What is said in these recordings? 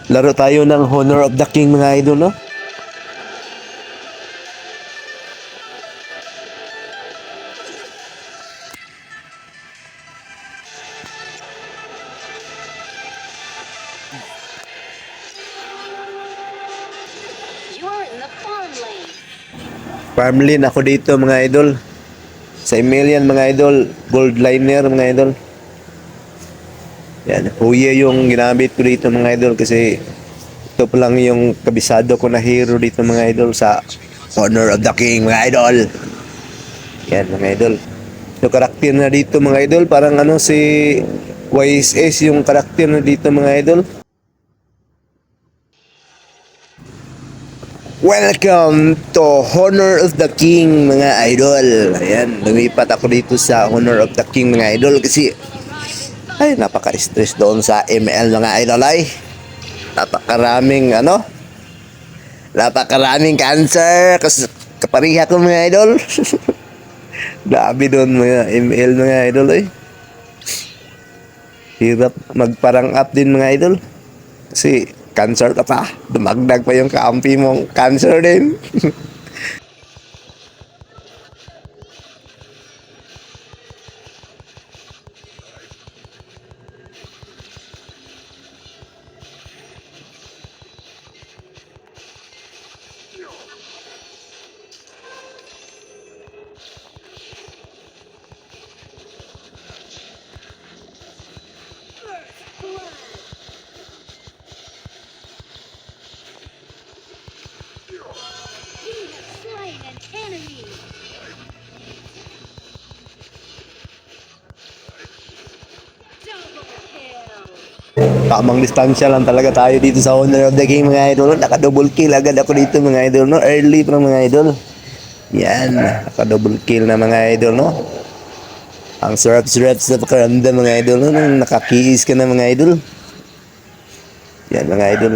Laro tayo ng Honor of the King mga idol, no? You're in the farm lane. Farmlin ako dito mga idol. Sa email yan mga idol. Gold liner mga idol. Yan. Huye yung ginamit ko dito mga idol kasi ito pa lang yung kabisado ko na hero dito mga idol sa Honor of the King mga idol. Yan mga idol. Yung karakter na dito mga idol parang ano si YSS yung karakter na dito mga idol. Welcome to Honor of the King mga idol. Ayan, lumipat ako dito sa Honor of the King mga idol kasi ay napaka-stress doon sa ML mga idol ay. Napakaraming cancer kasi kapariha ko mga idol. Grabe doon mga ML mga idol ay. Hirap magparang up din mga idol. Kasi cancer ka pa. Dumagdag pa yung kaampi mong cancer din. You have slain an enemy. Double kill. Tamang distansya lang talaga tayo dito sa Honor of the King mga idol. Naka-double kill agad ako dito mga idol, no? Early pa mga idol. Yan, naka-double kill na mga idol, no? Ang sarap-sarap sa pakaramdam mga idol, no? Nung nakakiis ka na mga idol. Yan mga idol.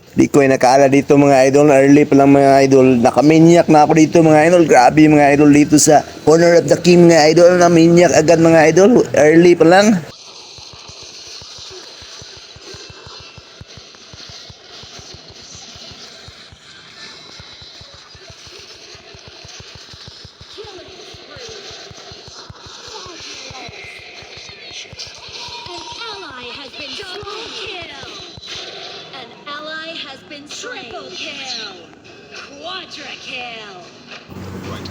Di ko ay nakaala dito mga idol. Early pa lang mga idol. Nakaminyak na ako dito mga idol. Grabe mga idol dito sa Honor of the King mga idol. Naminyak agad mga idol. Early pa lang. Killing spree. Fabulous. An ally has been double kill. An ally has been triple kill. Quadra kill.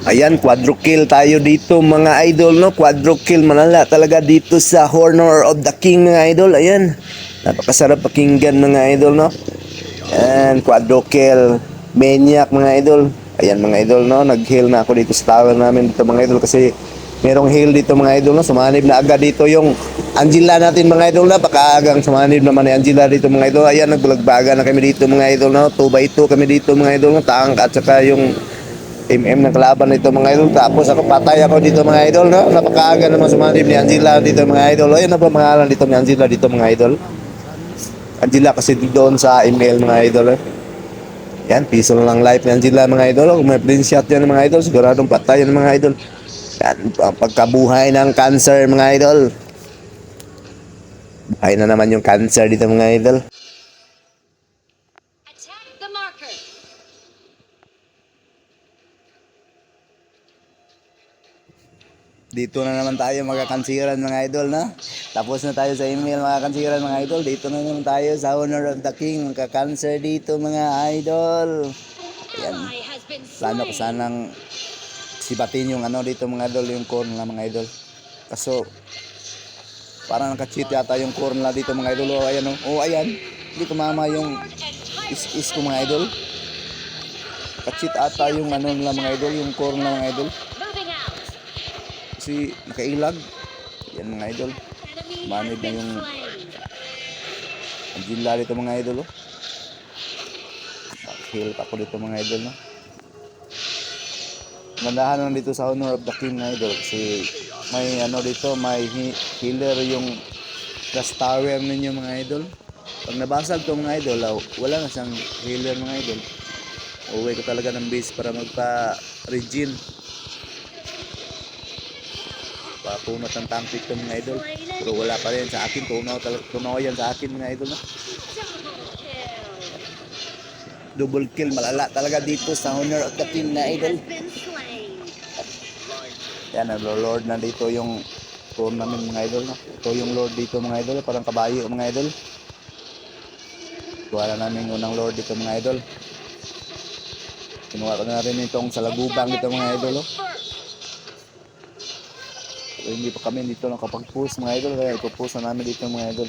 Ayan, quadro kill tayo dito mga idol, no? Quadro kill malala talaga dito sa Honor of the King mga idol. Ayan. Napakasarap pakinggan mga idol, no? Ayan, quadro kill. Maniac mga idol. Ayan mga idol, no? Nag-heal na ako dito sa tower namin dito mga idol kasi merong heal dito mga idol, no? Sumanib na agad dito yung Angela natin mga idol, na pakaagang sumanib naman ni Angela dito mga idol. Ayan, nagbulagbaga na kami dito mga idol, no? 2x2 kami dito mga idol, no? Tank at saka yung ng kalaban nito mga idol. Tapos ako patay ako dito mga idol, no? Napakaaga naman sumanib ni Angela dito mga idol. Ayan na po pangalan dito ni Angela dito mga idol. Angela kasi doon sa email mga idol, eh. Yan, piso lang life ni Angela mga idol. Kung may print shot yan mga idol, siguradong patay yan mga idol. Yan, ang pagkabuhay ng cancer mga idol. Buhay na naman yung cancer dito mga idol. Attack the marker. Dito na naman tayo magkakansiran mga idol, na. Tapos na tayo sa email mga kansiran mga idol. Dito na naman tayo sa Honor of the King. Magkakanser dito mga idol. Ayan. Ally has been Plano ko slain. sanang sibatin yung ano dito mga idol, yung core na mga idol. Kaso parang naka-cheat yata yung core na dito mga idol. Oh, ayan oh. Oh, ayan. Hindi tumama yung is ko mga idol. Naka-cheat ata yung ano nila mga idol, yung core na mga idol. Moving out. Kasi nakailag. Yan mga idol. Enemy has Manid na been yung slain. ang gila dito mga idol, oh. Heal pa ko dito mga idol, no. Gandahan lang dito sa Honor of the King mga idol kasi may ano dito, may healer yung last tower ninyo mga idol. Pag nabasag to mga idol, wala na siyang healer mga idol. Uwi ko talaga ng base para magpa-regen. Papunot ng tank to mga idol. Pero wala pa rin sa akin. Tunaw yan sa akin mga idol. No? Double kill. Double kill. Malala talaga dito sa Honor of the King na idol. Has been slain. Yan, naglo-lord na dito yung tournament mga idol. No? Ito yung lord dito mga idol. Parang kabayo mga idol. Kuha na namin unang lord dito mga idol. Kinuha ko na rin itong salagubang dito mga idol. Oh. So, hindi pa kami dito nakapag-push mga idol. Kaya ipupush na namin dito mga idol.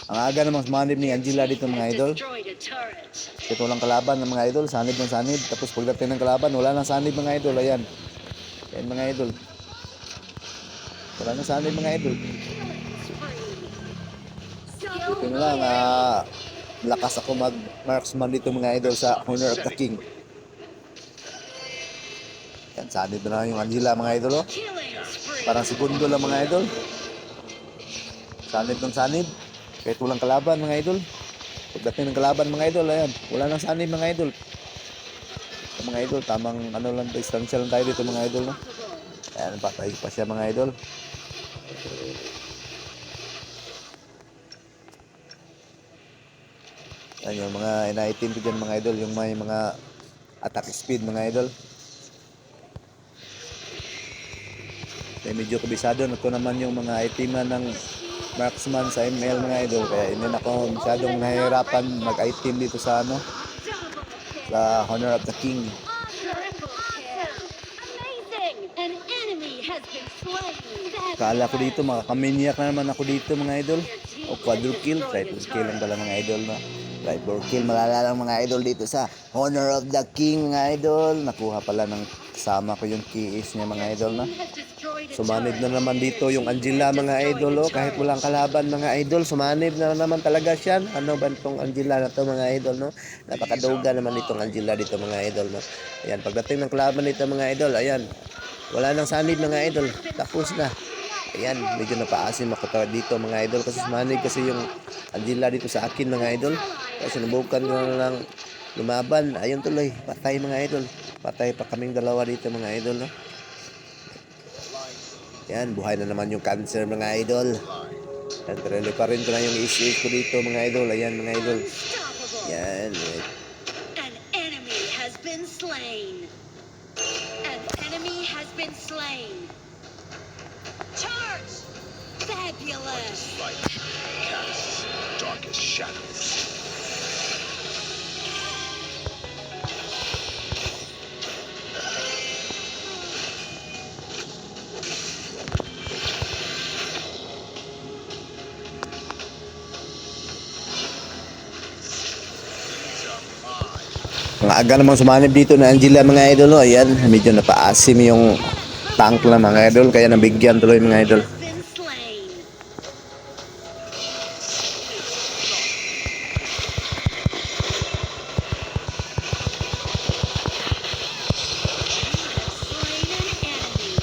Ang aga namang manib ni Angela dito mga idol. Destroyed a turret. Ito lang kalaban ng mga idol. Sanib ng sanib. Tapos pagdating ng kalaban, wala nang sanib mga idol. Ayan. Ayan mga idol. Wala nang sanib mga idol. Dito na lang. Lakas ako mag-marksman dito mga idol sa Honor of the King. Yan, sanib na lang yung Angela mga idol. Oh. Killing spree. Parang segundo lang mga idol. Sanib ng sanib. Kahit walang kalaban mga idol. Pagdating ng kalaban mga idol, ayan. Wala nang sanib mga idol. So, mga idol, tamang ano lang, distansya lang tayo dito mga idol. No? Ayan, patay pa siya mga idol. Ayan yung mga ina-item ko dyan mga idol. Yung may mga attack speed mga idol. Kaya medyo kabisado. Ito naman yung mga iteman ng marksman sa ML mga idol. Kaya hindi na ako masyadong nahihirapan mag-item dito sa ano, sa Honor of the King. Triple kill. Amazing. An enemy has been slain. Kala ko dito, makakaminyak na naman ako dito mga idol. O quadruple kill, triple kill lang pala mga idol na. Triple kill, malala lang mga idol dito sa Honor of the King mga idol. Nakuha pala ng kasama ko yung keys niya mga idol na. Sumanib na naman dito yung Angela mga idol. Oh. Kahit walang kalaban mga idol, sumanib na naman talaga siya. Ano ba itong Angela na to mga idol? No? Napakaduga naman itong Angela dito mga idol. No? Ayan, pagdating ng kalaban dito mga idol, ayan. Wala nang sanib mga idol. Tapos na. Ayan, medyo napaasim ako dito mga idol. Kasi sumanib kasi yung Angela dito sa akin mga idol. Kasi sinubukan ko na lang lumaban. Ayun tuloy, patay mga idol. Patay pa kaming dalawa dito mga idol. No? Yan, buhay na naman yung cancer mga idol. Yan, pero pa rin ko na yung is ko dito mga idol. Ayan mga idol. Yan. An enemy has been slain. An enemy has been slain. Charge! Fabulous! Light casts darkest shadows. Ang aga namang sumanib dito na Angela mga idol. Oh. Ayan, medyo napaasim yung tank lang mga idol. Kaya nabigyan tuloy mga idol. Has been slain. Slain an enemy.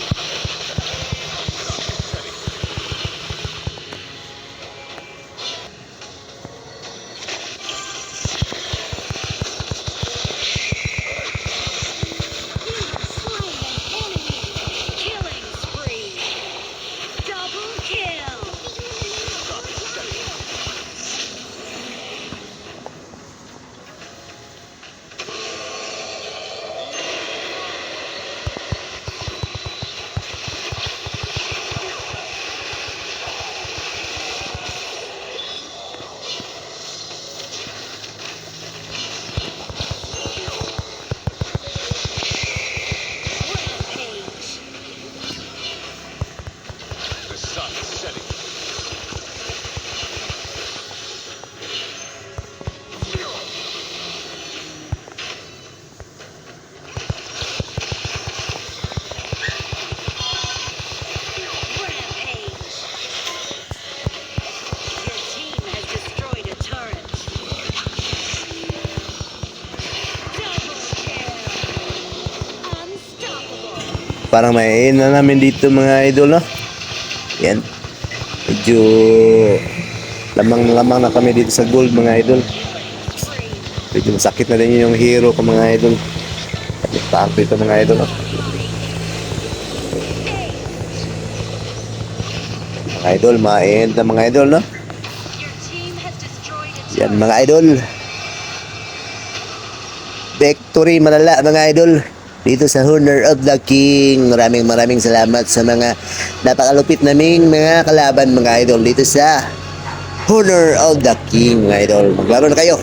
Slain an enemy. Killing spree. Double kill. Rampage. The sun is setting. Rampage. Your team has destroyed a turret. Double kill. Unstoppable. Parang may na namin dito mga idol. No? Yan. Medyo Lamang-lamang na kami dito sa gold mga idol. Medyo masakit na din yung hero ko mga idol. Tanto ito mga idol. No? Mga idol, ma-end na mga idol, no? Your team has destroyed a Yan turret. mga idol. Victory malala mga idol. Dito sa Honor of the King. Maraming salamat sa mga napakalupit naming mga kalaban mga idol dito sa Honor of the King mga idol. Maglaro na kayo.